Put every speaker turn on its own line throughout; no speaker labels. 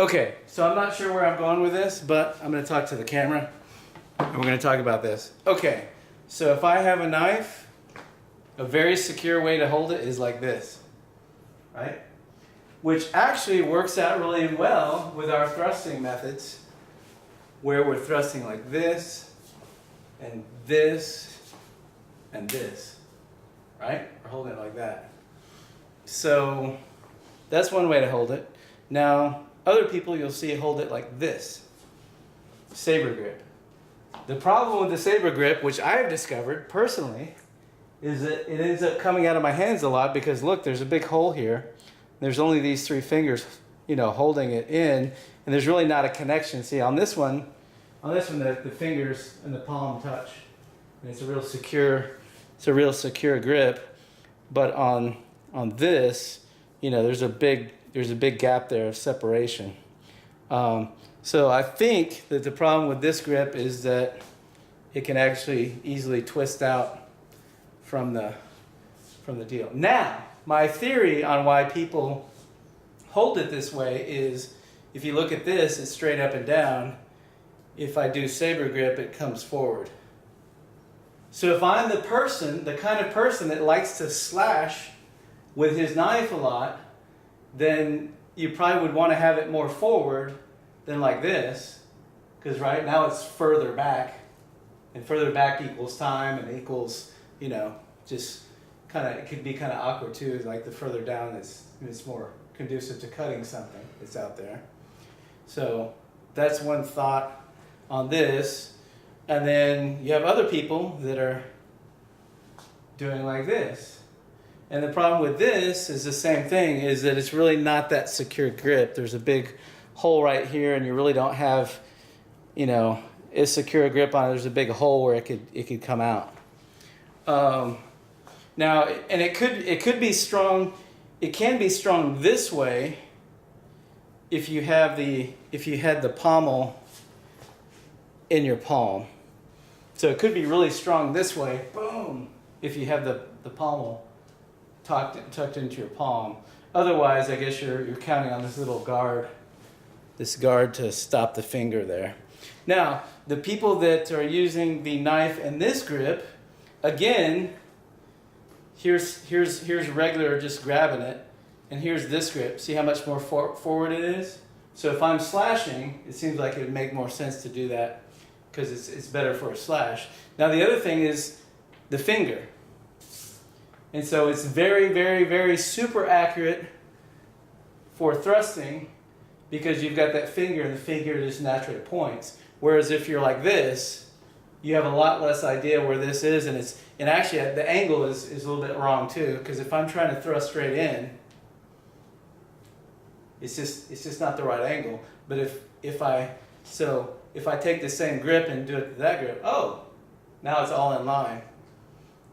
Okay, so I'm not sure where I'm going with this, but I'm going to talk to the camera and we're going to talk about this. Okay, so if I have a knife, a very secure way to hold it is like this, right? Which actually works out really well with our thrusting methods, where we're thrusting like this, and this, and this, right? We're holding it like that. So that's one way to hold it. Now, other people you'll see hold it like this, saber grip. The problem with the saber grip, which I've discovered personally, is that it ends up coming out of my hands a lot because look, there's a big hole here. There's only these 3 fingers, you know, holding it in, and there's really not a connection. See, on this one, the fingers and the palm touch, and it's a real secure grip. But on this, you know, there's a big gap there of separation. So I think that the problem with this grip is that it can actually easily twist out from the deal. Now, my theory on why people hold it this way is, if you look at this, it's straight up and down. If I do saber grip, it comes forward. So if I'm the kind of person that likes to slash with his knife a lot, then you probably would want to have it more forward than like this, because right now it's further back, and further back equals time and equals, you know, just kind of, it could be kind of awkward too, like the further down it's more conducive to cutting something that's out there. So that's one thought on this. And then you have other people that are doing like this. And the problem with this is the same thing, is that it's really not that secure grip. There's a big hole right here, and you really don't have, you know, a secure grip on it. There's a big hole where it could come out. Now, and it could be strong. It can be strong this way if you had the pommel in your palm. So it could be really strong this way, boom, if you have the pommel tucked into your palm. Otherwise, I guess you're counting on this little guard, to stop the finger there. Now, the people that are using the knife in this grip, again, here's regular just grabbing it, and here's this grip. See how much more forward it is? So if I'm slashing, it seems like it would make more sense to do that, because it's better for a slash. Now the other thing is the finger. And so it's very, very, very super accurate for thrusting, because you've got that finger, and the finger just naturally points. Whereas if you're like this, you have a lot less idea where this is, and actually the angle is a little bit wrong too, because if I'm trying to thrust straight in, it's just not the right angle. But if I take the same grip and do it to that grip, oh, now it's all in line.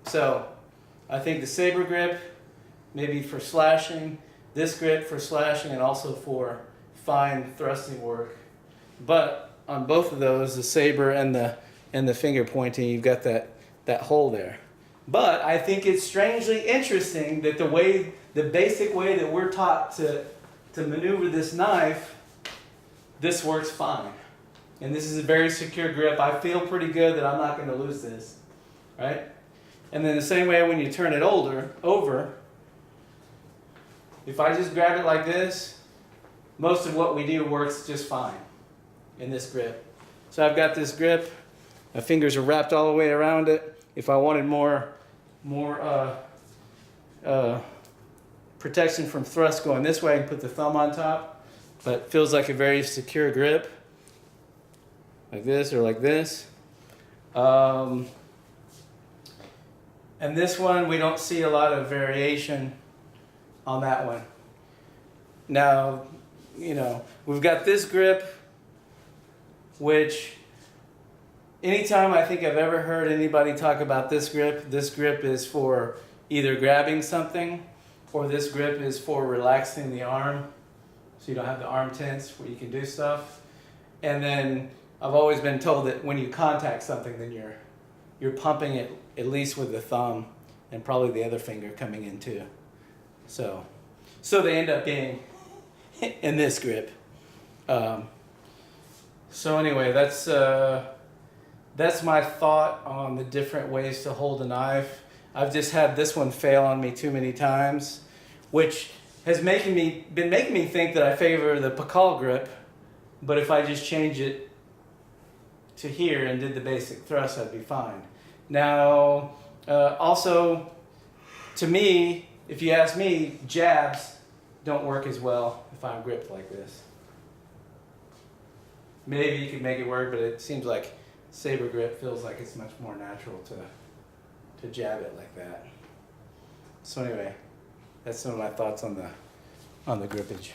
So I think the saber grip, maybe for slashing, this grip for slashing, and also for fine thrusting work. But on both of those, the saber and the finger pointing, you've got that hole there. But I think it's strangely interesting that the basic way that we're taught to maneuver this knife, this works fine. And this is a very secure grip. I feel pretty good that I'm not going to lose this, right? And then the same way when you turn it over, if I just grab it like this, most of what we do works just fine in this grip. So I've got this grip, my fingers are wrapped all the way around it. If I wanted more protection from thrust going this way, I can put the thumb on top, but it feels like a very secure grip, like this or like this. And this one, we don't see a lot of variation on that one. Now, you know, we've got this grip, which anytime I think I've ever heard anybody talk about this grip is for either grabbing something, or this grip is for relaxing the arm, so you don't have the arm tense where you can do stuff. And then I've always been told that when you contact something, then you're pumping it at least with the thumb, and probably the other finger coming in too. So they end up being in this grip. So anyway, that's my thought on the different ways to hold a knife. I've just had this one fail on me too many times, which has been making me think that I favor the Pakal grip, but if I just change it to here and did the basic thrust, I'd be fine. Now, also, to me, if you ask me, jabs don't work as well if I'm gripped like this. Maybe you could make it work, but it seems like saber grip feels like it's much more natural to jab it like that. So anyway, that's some of my thoughts on the grippage.